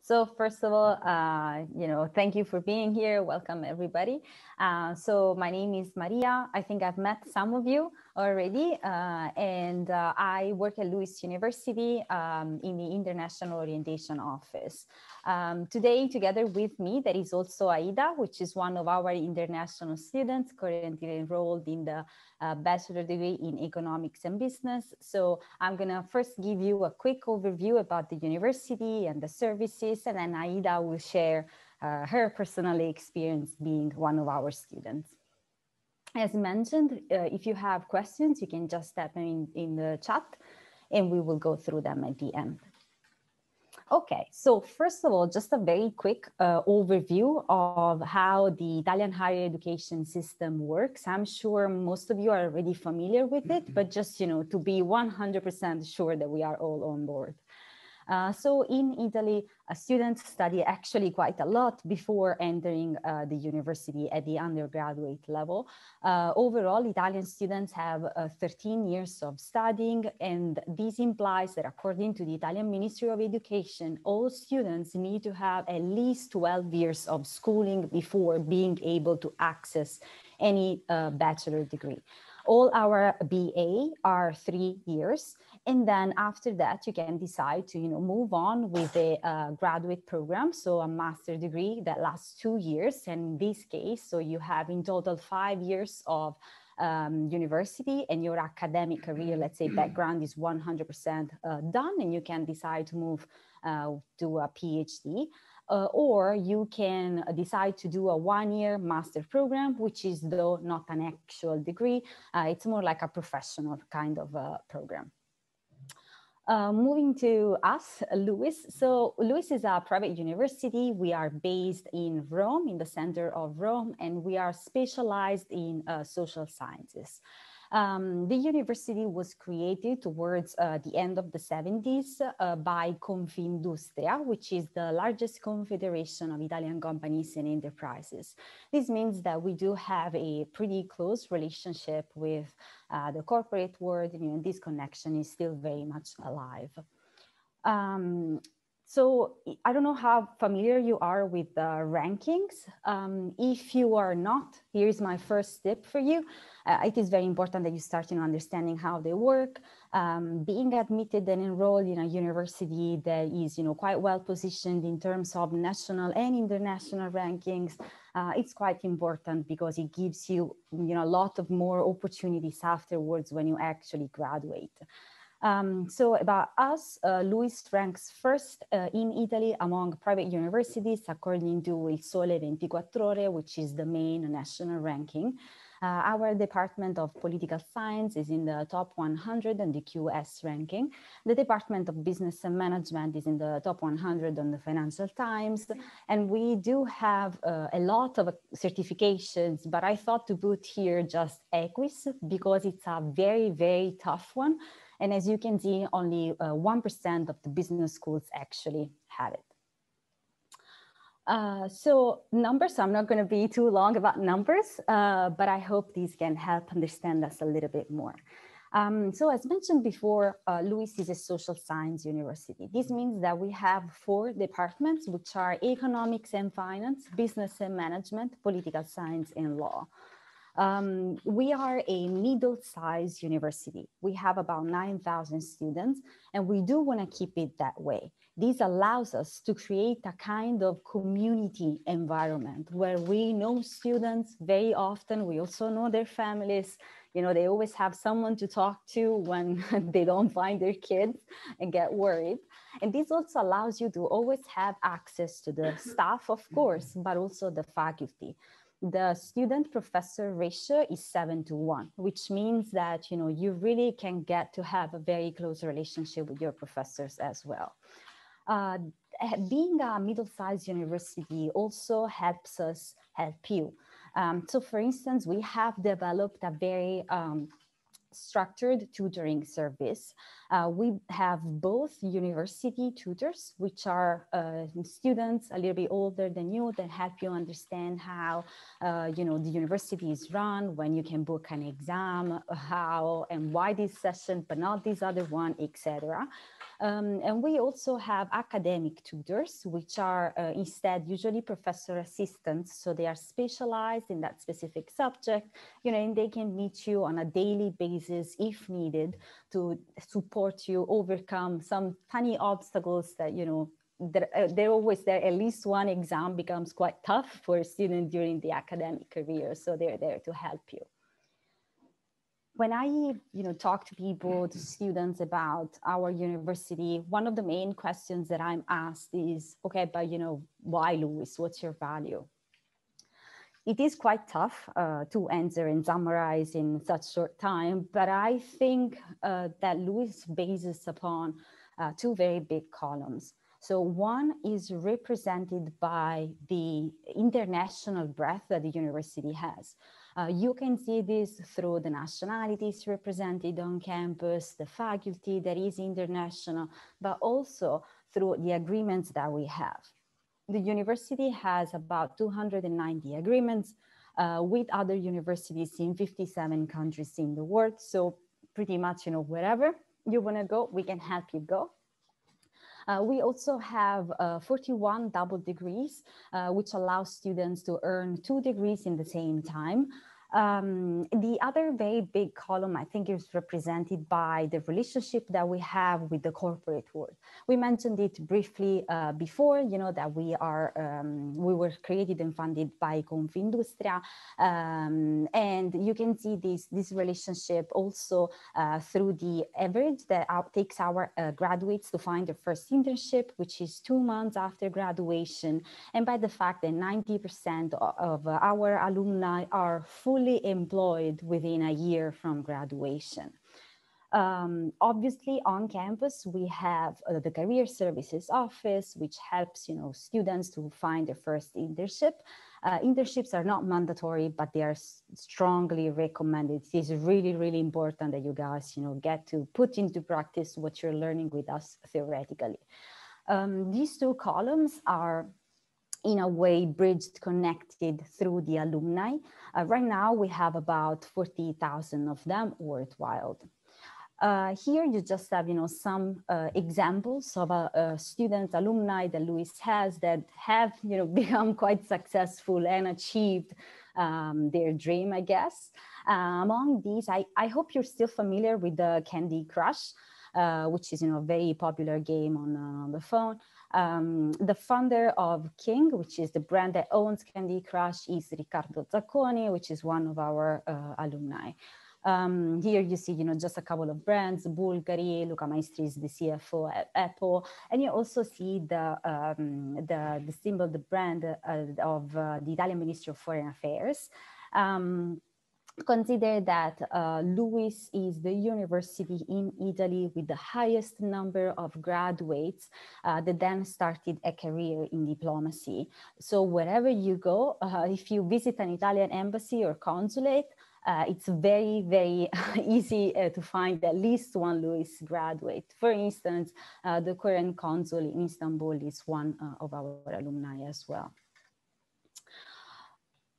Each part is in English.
So first of all, thank you for being here. Welcome, everybody. So my name is Maria. I think I've met some of you already, and I work at Luiss University in the International Orientation Office. Today, together with me, there is also Aida, which is one of our international students currently enrolled in the bachelor degree in economics and business. So I'm gonna first give you a quick overview about the university and the services, and then Aida will share her personal experience being one of our students. As mentioned, if you have questions, you can just type them in the chat and we will go through them at the end. Okay, so first of all, just a very quick overview of how the Italian higher education system works. I'm sure most of you are already familiar with it, but just, to be 100% sure that we are all on board. So in Italy, students study actually quite a lot before entering the university at the undergraduate level. Overall, Italian students have 13 years of studying, and this implies that according to the Italian Ministry of Education, all students need to have at least 12 years of schooling before being able to access any bachelor degree. All our BA are 3 years. And then after that, you can decide to move on with a graduate program, so a master degree that lasts 2 years. And in this case, so you have in total 5 years of university, and your academic career, let's say background, is 100% done, and you can decide to move to a PhD. Or you can decide to do a 1-year master program, which is though not an actual degree. It's more like a professional kind of program. Moving to us, Luiss. So Luiss is a private university. We are based in Rome, in the center of Rome, and we are specialized in social sciences. The university was created towards the end of the 70s by Confindustria, which is the largest confederation of Italian companies and enterprises. This means that we do have a pretty close relationship with the corporate world, and this connection is still very much alive. So I don't know how familiar you are with the rankings. If you are not, here's my first tip for you. It is very important that you start understanding how they work. Being admitted and enrolled in a university that is quite well positioned in terms of national and international rankings, it's quite important because it gives you a lot of more opportunities afterwards when you actually graduate. So about us, Luiss ranks first in Italy among private universities according to Il Sole 24 Ore, which is the main national ranking. Our Department of Political Science is in the top 100 on the QS ranking. The Department of Business and Management is in the top 100 on the Financial Times. And we do have a lot of certifications, but I thought to put here just EQUIS because it's a very, very tough one. And as you can see, only 1% of the business schools actually have it. So numbers, I'm not going to be too long about numbers, but I hope these can help understand us a little bit more. So as mentioned before, Luiss is a social science university. This means that we have 4 departments, which are economics and finance, business and management, political science, and law. We are a middle-sized university. We have about 9,000 students, and we do want to keep it that way. This allows us to create a kind of community environment where we know students very often. We also know their families. They always have someone to talk to when they don't find their kids and get worried. And this also allows you to always have access to the staff, of course, but also the faculty. The student-professor ratio is 7:1, which means that you really can get to have a very close relationship with your professors as well. Being a middle-sized university also helps us help you. So for instance, we have developed a very structured tutoring service. We have both university tutors, which are students a little bit older than you that help you understand how the university is run, when you can book an exam, how and why this session, but not this other one, etc. And we also have academic tutors, which are instead usually professor assistants. So they are specialized in that specific subject, and they can meet you on a daily basis if needed to support you overcome some tiny obstacles that, they're always there. At least one exam becomes quite tough for a student during the academic career. So they're there to help you. When I, talk to people, to students about our university, one of the main questions that I'm asked is, okay, but why, Luiss? What's your value? It is quite tough to answer and summarize in such short time, but I think that Luiss bases upon two very big columns. So one is represented by the international breadth that the university has. You can see this through the nationalities represented on campus, the faculty that is international, but also through the agreements that we have. The university has about 290 agreements with other universities in 57 countries in the world. So pretty much, wherever you want to go, we can help you go. We also have 41 double degrees, which allows students to earn 2 degrees in the same time. The other very big column, I think, is represented by the relationship that we have with the corporate world. We mentioned it briefly before, that we were created and funded by Confindustria. And you can see this relationship also through the average that takes our graduates to find their first internship, which is 2 months after graduation, and by the fact that 90% of our alumni are fully employed within a year from graduation. Obviously, on campus, we have the Career Services Office, which helps students to find their first internship. Internships are not mandatory, but they are strongly recommended. It is really, really important that you guys get to put into practice what you're learning with us theoretically. These two columns are in a way bridged, connected through the alumni. Right now, we have about 40,000 of them worldwide. Here you just have, some examples of student alumni that Luiss has that have, become quite successful and achieved their dream, I guess. Among these, I hope you're still familiar with the Candy Crush, which is, a very popular game on the phone. The founder of King, which is the brand that owns Candy Crush, is Riccardo Zacconi, which is one of our alumni. Here you see, just a couple of brands, Bulgari, Luca Maestri is the CFO at Apple, and you also see the symbol, the brand of the Italian Ministry of Foreign Affairs. Consider that Luiss is the university in Italy with the highest number of graduates that then started a career in diplomacy. So wherever you go, if you visit an Italian embassy or consulate, it's very, very easy to find at least one Luiss graduate. For instance, the current consul in Istanbul is one of our alumni as well.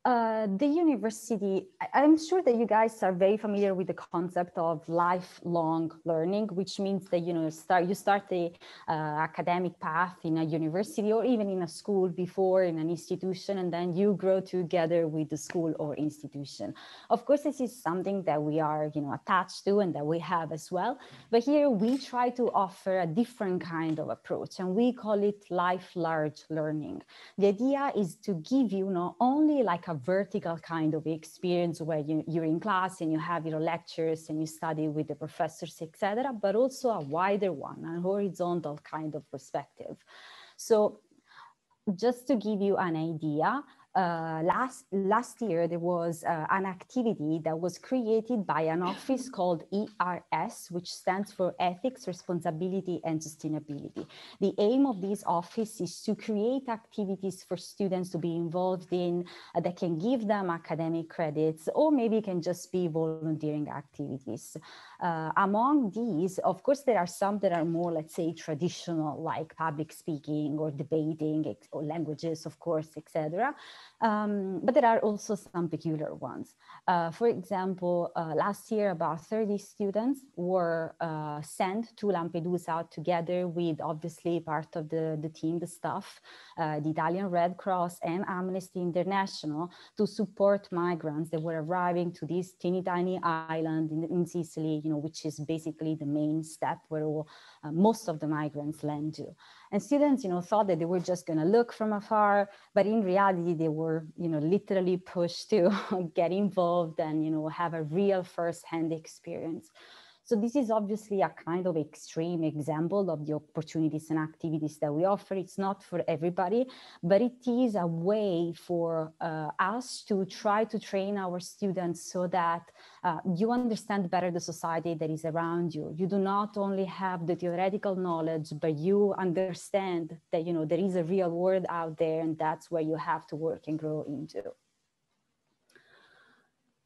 The university, I'm sure that you guys are very familiar with the concept of lifelong learning, which means that you start the academic path in a university or even in a school before in an institution, and then you grow together with the school or institution. Of course, this is something that we are attached to and that we have as well. But here we try to offer a different kind of approach, and we call it lifelong learning. The idea is to give you not only like a vertical kind of experience where you're in class and you have your lectures and you study with the professors, etc., but also a wider one, a horizontal kind of perspective. So just to give you an idea, last year there was an activity that was created by an office called ERS, which stands for Ethics, Responsibility and Sustainability. The aim of this office is to create activities for students to be involved in that can give them academic credits, or maybe it can just be volunteering activities. Among these, of course, there are some that are more, let's say, traditional, like public speaking or debating or languages, of course, etc. But there are also some peculiar ones. For example, last year, about 30 students were sent to Lampedusa together with obviously part of the team, the staff, the Italian Red Cross and Amnesty International, to support migrants that were arriving to this teeny tiny island in Sicily, which is basically the main step where most of the migrants land to. And students, thought that they were just going to look from afar, but in reality, they were, literally pushed to get involved and, have a real first-hand experience. So this is obviously a kind of extreme example of the opportunities and activities that we offer. It's not for everybody, but it is a way for us to try to train our students so that you understand better the society that is around you. You do not only have the theoretical knowledge, but you understand that, there is a real world out there, and that's where you have to work and grow into.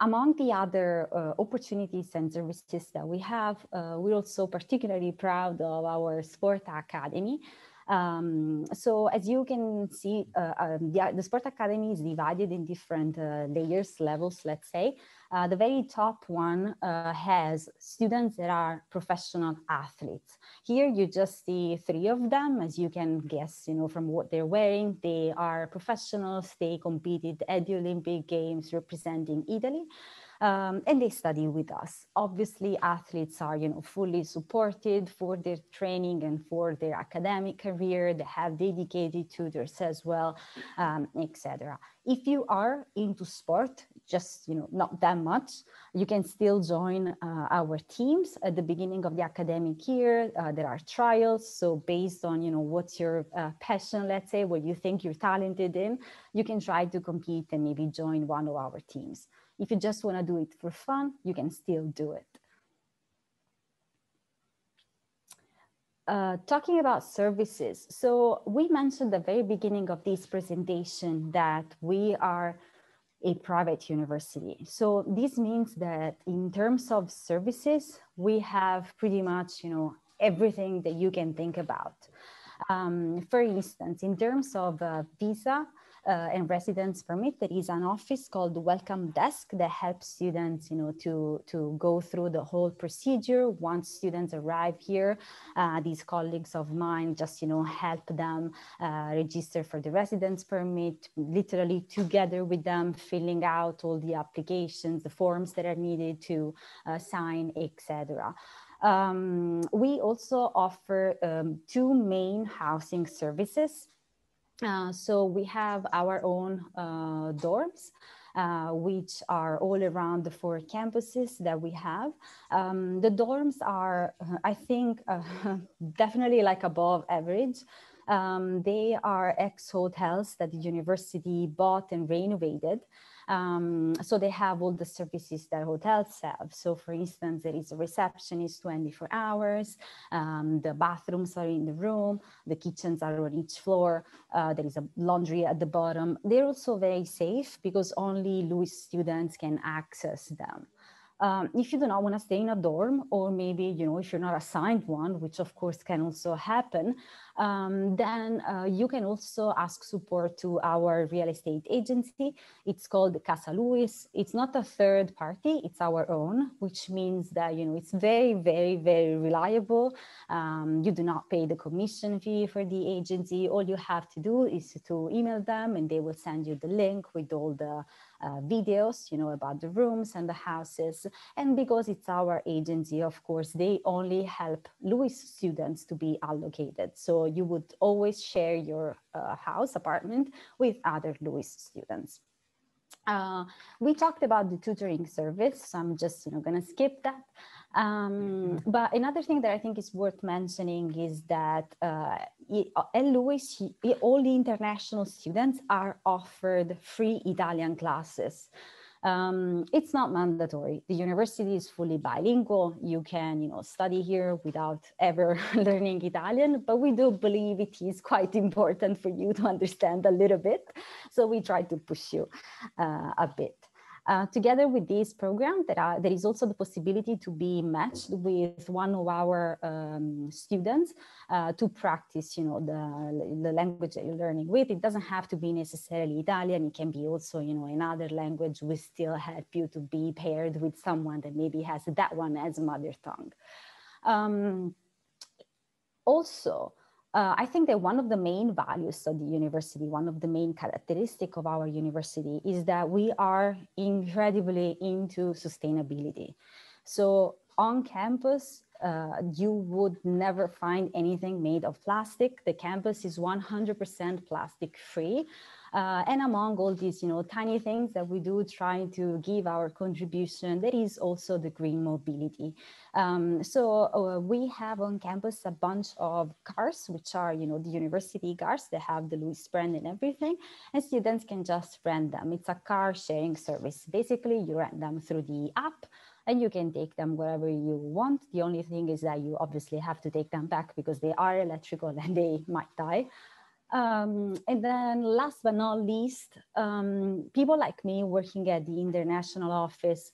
Among the other opportunities and services that we have, we're also particularly proud of our Sport Academy. So as you can see, the Sport Academy is divided in different layers, levels, let's say. The very top one has students that are professional athletes. Here you just see 3 of them, as you can guess, from what they're wearing. They are professionals. They competed at the Olympic Games representing Italy. And they study with us. Obviously, athletes are, fully supported for their training and for their academic career. They have dedicated tutors as well, etc. If you are into sport, just, not that much, you can still join our teams at the beginning of the academic year. There are trials. So based on, what's your passion, let's say, what you think you're talented in, you can try to compete and maybe join one of our teams. If you just want to do it for fun, you can still do it. Talking about services. So we mentioned at the very beginning of this presentation that we are a private university. So this means that in terms of services, we have pretty much, everything that you can think about. For instance, in terms of visa, and residence permit, there is an office called the Welcome Desk that helps students, to go through the whole procedure. Once students arrive here, these colleagues of mine just, help them register for the residence permit, literally together with them, filling out all the applications, the forms that are needed to sign, etc. We also offer 2 main housing services. So we have our own dorms, which are all around the 4 campuses that we have. The dorms are, I think, definitely like above average. They are ex-hotels that the university bought and renovated. So they have all the services that hotels have. So for instance, there is a receptionist 24 hours. The bathrooms are in the room. The kitchens are on each floor. There is a laundry at the bottom. They're also very safe because only Luiss students can access them. If you do not want to stay in a dorm, or maybe, if you're not assigned one, which of course can also happen, then you can also ask support to our real estate agency. It's called Casa Luiss. It's not a third party, it's our own, which means that, it's very, very, very reliable. You do not pay the commission fee for the agency. All you have to do is to email them and they will send you the link with all the videos, about the rooms and the houses. And because it's our agency, of course, they only help Luiss students to be allocated. So you would always share your apartment with other Luiss students. We talked about the tutoring service, so I'm just going to skip that. But another thing that I think is worth mentioning is that at Luiss, all the international students are offered free Italian classes. It's not mandatory. The university is fully bilingual. You can, study here without ever learning Italian, but we do believe it is quite important for you to understand a little bit. So we try to push you a bit. Together with this program, there is also the possibility to be matched with one of our students to practice, the language that you're learning with. It doesn't have to be necessarily Italian. It can be also, another language. We still help you to be paired with someone that maybe has that one as mother tongue. Also, I think that one of the main values of the university, one of the main characteristics of our university is that we are incredibly into sustainability. So on campus, you would never find anything made of plastic. The campus is 100% plastic free. And among all these, tiny things that we do trying to give our contribution, there is also the green mobility. So we have on campus a bunch of cars, which are, the university cars. They have the Luiss brand and everything, and students can just rent them. It's a car sharing service. Basically, you rent them through the app, and you can take them wherever you want. The only thing is that you obviously have to take them back because they are electrical and they might die. And then last but not least, people like me working at the international office,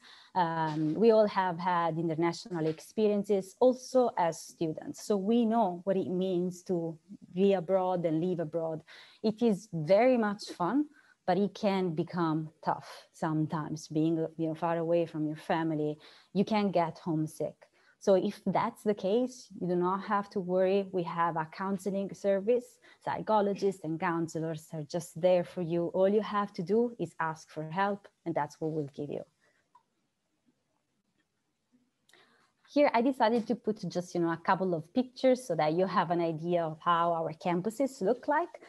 we all have had international experiences also as students. So we know what it means to be abroad and live abroad. It is very much fun, but it can become tough sometimes. Being far away from your family, you can get homesick. So if that's the case, you do not have to worry. We have a counseling service. Psychologists and counselors are just there for you. All you have to do is ask for help, and that's what we'll give you. Here, I decided to put just a couple of pictures so that you have an idea of how our campuses look like.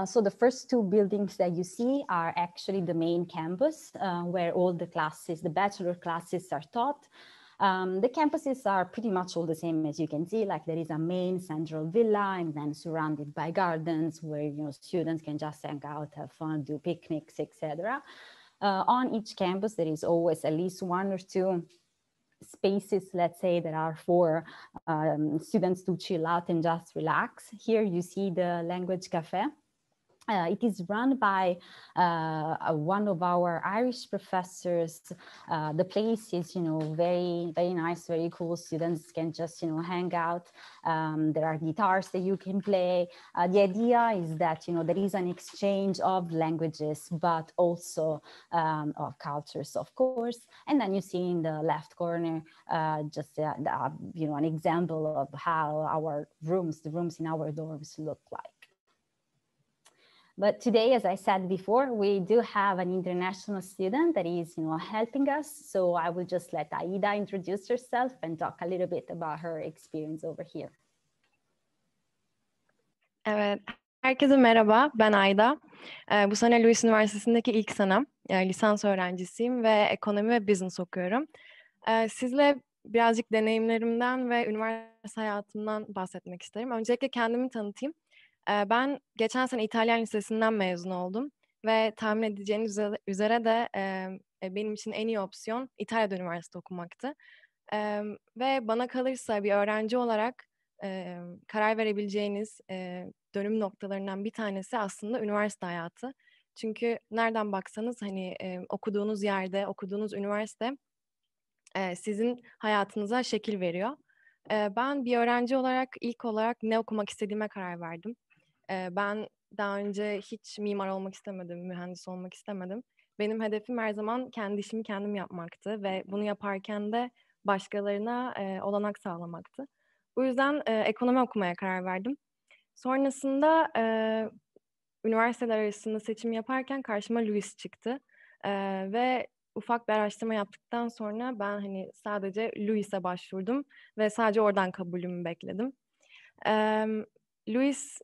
So the first two buildings that you see are actually the main campus where all the classes, the bachelor classes are taught. The campuses are pretty much all the same, as you can see. Like there is a main central villa and then surrounded by gardens where students can just hang out, have fun, do picnics, etc. On each campus, there is always at least one or two spaces, let's say, that are for students to chill out and just relax. Here you see the language cafe. It is run by one of our Irish professors. The place is, very, very nice, very cool. Students can just, hang out. There are guitars that you can play. The idea is that, there is an exchange of languages, but also of cultures, of course. And then you see in the left corner, just, an example of how our rooms, the rooms in our dorms look like. But today, as I said before, we do have an international student that is, helping us. So I will just let Aida introduce herself and talk a little bit about her experience over here. Evet, herkese merhaba. Ben Ayda. Bu sene Luiss Üniversitesi'ndeki ilk senem. Lisans öğrencisiyim ve ekonomi ve business okuyorum. Sizle birazcık deneyimlerimden ve üniversite hayatımdan bahsetmek isterim. Öncelikle kendimi tanıtayım. Ben geçen sene İtalyan Lisesi'nden mezun oldum ve tahmin edeceğiniz üzere de benim için en iyi opsiyon İtalya'da üniversite okumaktı. Ve bana kalırsa bir öğrenci olarak karar verebileceğiniz dönüm noktalarından bir tanesi aslında üniversite hayatı. Çünkü nereden baksanız okuduğunuz yerde, okuduğunuz üniversite sizin hayatınıza şekil veriyor. Ben bir öğrenci olarak ilk olarak ne okumak istediğime karar verdim. Ben daha önce hiç mimar olmak istemedim, mühendis olmak istemedim. Benim hedefim her zaman kendi işimi kendim yapmaktı ve bunu yaparken de başkalarına olanak sağlamaktı. Bu yüzden ekonomi okumaya karar verdim. Sonrasında üniversiteler arasında seçim yaparken karşıma Luiss çıktı ve ufak bir araştırma yaptıktan sonra ben sadece Luiss'e başvurdum ve sadece oradan kabulümü bekledim. Luiss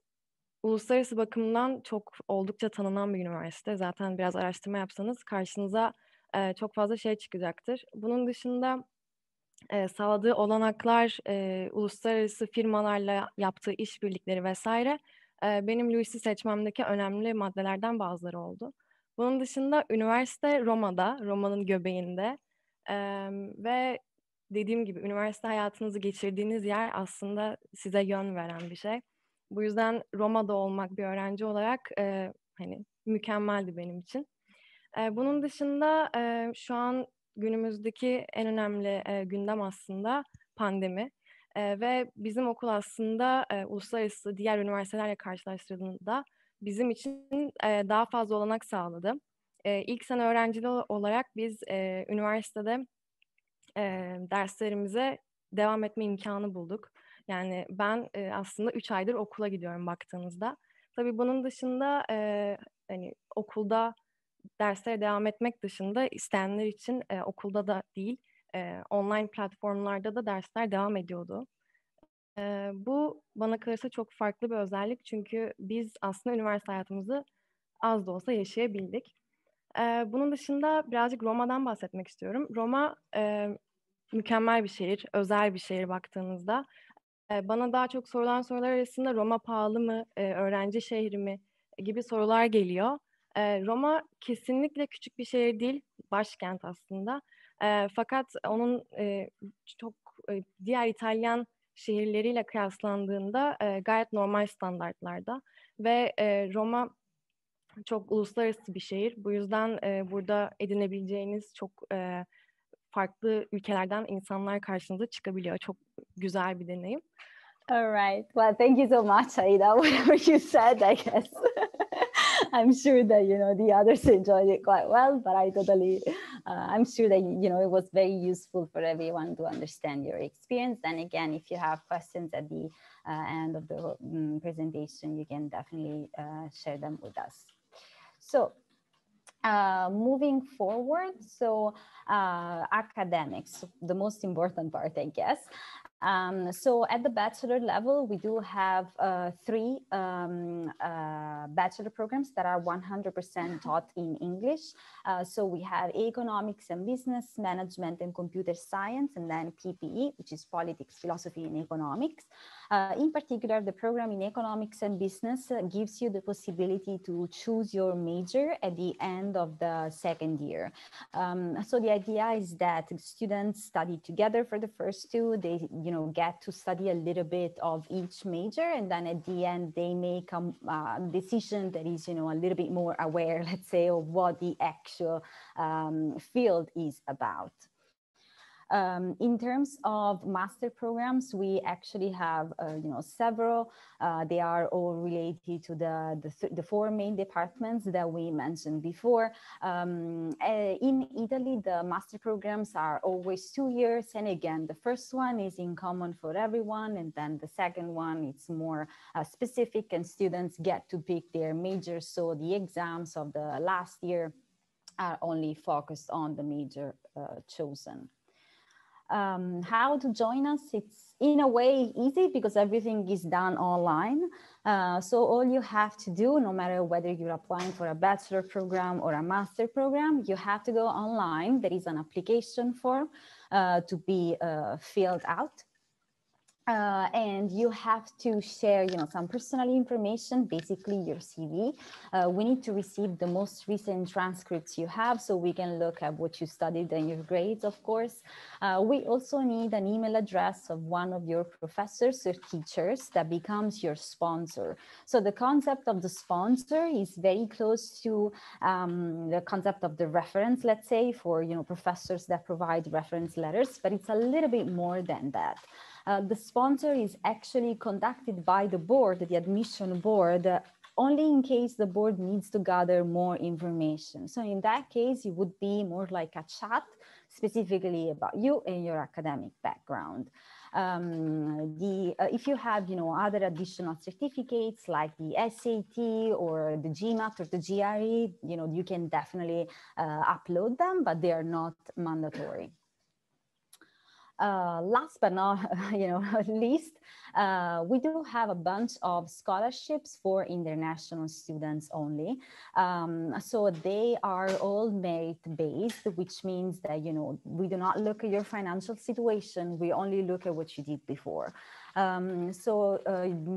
uluslararası bakımdan oldukça tanınan bir üniversite. Zaten biraz araştırma yapsanız karşınıza çok fazla şey çıkacaktır. Bunun dışında sağladığı olanaklar, uluslararası firmalarla yaptığı işbirlikleri vesaire benim Luiss'i seçmemdeki önemli maddelerden bazıları oldu. Bunun dışında üniversite Roma'da, Roma'nın göbeğinde ve dediğim gibi üniversite hayatınızı geçirdiğiniz yer aslında size yön veren bir şey. Bu yüzden Roma'da olmak bir öğrenci olarak mükemmeldi benim için. Bunun dışında şu an günümüzdeki en önemli gündem aslında pandemi. Ve bizim okul aslında uluslararası diğer üniversitelerle karşılaştırdığında bizim için daha fazla olanak sağladı. İlk sene öğrencili olarak biz üniversitede derslerimize devam etme imkanı bulduk. Yani ben aslında 3 aydır okula gidiyorum baktığınızda. Tabii bunun dışında hani okulda derslere devam etmek dışında isteyenler için okulda da değil, online platformlarda da dersler devam ediyordu. Bu bana kalırsa çok farklı bir özellik çünkü biz aslında üniversite hayatımızı az da olsa yaşayabildik. Bunun dışında birazcık Roma'dan bahsetmek istiyorum. Roma mükemmel bir şehir, özel bir şehir baktığınızda. Bana daha çok sorulan sorular arasında Roma pahalı mı, öğrenci şehri mi gibi sorular geliyor. Roma kesinlikle küçük bir şehir değil, başkent aslında. Fakat onun çok diğer İtalyan şehirleriyle kıyaslandığında gayet normal standartlarda ve Roma çok uluslararası bir şehir. Bu yüzden burada edinebileceğiniz çok farklı ülkelerden insanlar karşınıza çıkabiliyor. Çok güzel bir deneyim. All right. Well, thank you so much, Aida. Whatever you said, I guess. I'm sure that, the others enjoyed it quite well, but I'm sure that, it was very useful for everyone to understand your experience. And again, if you have questions at the end of the presentation, you can definitely share them with us. So, moving forward, academics, the most important part, I guess. So at the bachelor level, we do have three bachelor programs that are 100% taught in English. So we have economics and business, management and computer science, and then PPE, which is politics, philosophy, and economics. In particular, the program in economics and business gives you the possibility to choose your major at the end of the second year. So the idea is that students study together for the first two. They, get to study a little bit of each major, and then at the end they make a decision that is, a little bit more aware, let's say, of what the actual field is about. In terms of master programs, we actually have, several. They are all related to the four main departments that we mentioned before. In Italy, the master programs are always 2 years. And again, the first one is in common for everyone. And then the second one, it's more specific and students get to pick their majors. So the exams of the last year are only focused on the major chosen. How to join us? It's in a way easy because everything is done online. So all you have to do, no matter whether you're applying for a bachelor program or a master program, you have to go online. There is an application form to be filled out. And you have to share, some personal information, basically your CV. We need to receive the most recent transcripts you have so we can look at what you studied and your grades, of course. We also need an email address of one of your professors or teachers that becomes your sponsor. So the concept of the sponsor is very close to the concept of the reference, let's say, for, professors that provide reference letters, but it's a little bit more than that. The sponsor is actually conducted by the board, the admission board, only in case the board needs to gather more information. So in that case, it would be more like a chat specifically about you and your academic background. If you have, other additional certificates like the SAT or the GMAT or the GRE, you can definitely upload them, but they are not mandatory. Last but not least, we do have a bunch of scholarships for international students only. So they are all merit-based, which means that, we do not look at your financial situation. We only look at what you did before. So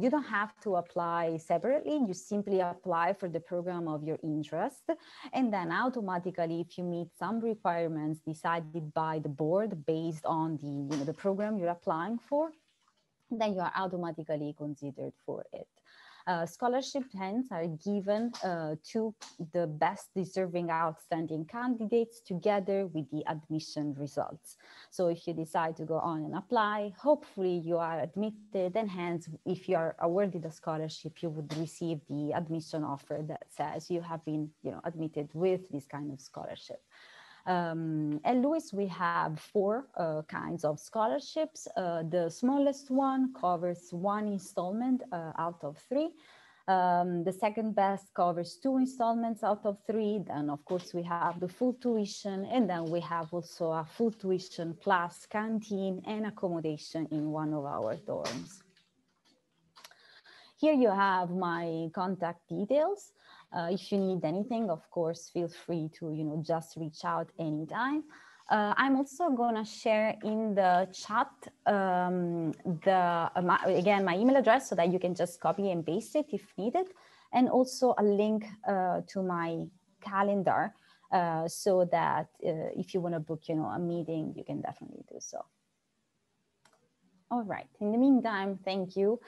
you don't have to apply separately. You simply apply for the program of your interest. And then automatically, if you meet some requirements decided by the board based on the program you're applying for, then you are automatically considered for it. Scholarship hence are given to the best deserving outstanding candidates together with the admission results. So if you decide to go on and apply, hopefully you are admitted, and hence if you are awarded a scholarship, you would receive the admission offer that says you have been admitted with this kind of scholarship. At Luiss, we have four kinds of scholarships. The smallest one covers one installment out of three. The second best covers two installments out of three. Then, of course, we have the full tuition, and then we have also a full tuition plus canteen and accommodation in one of our dorms. Here you have my contact details. If you need anything, of course, feel free to just reach out anytime. I'm also gonna share in the chat again my email address so that you can just copy and paste it if needed, and also a link to my calendar so that if you want to book a meeting, you can definitely do so. All right. In the meantime, thank you.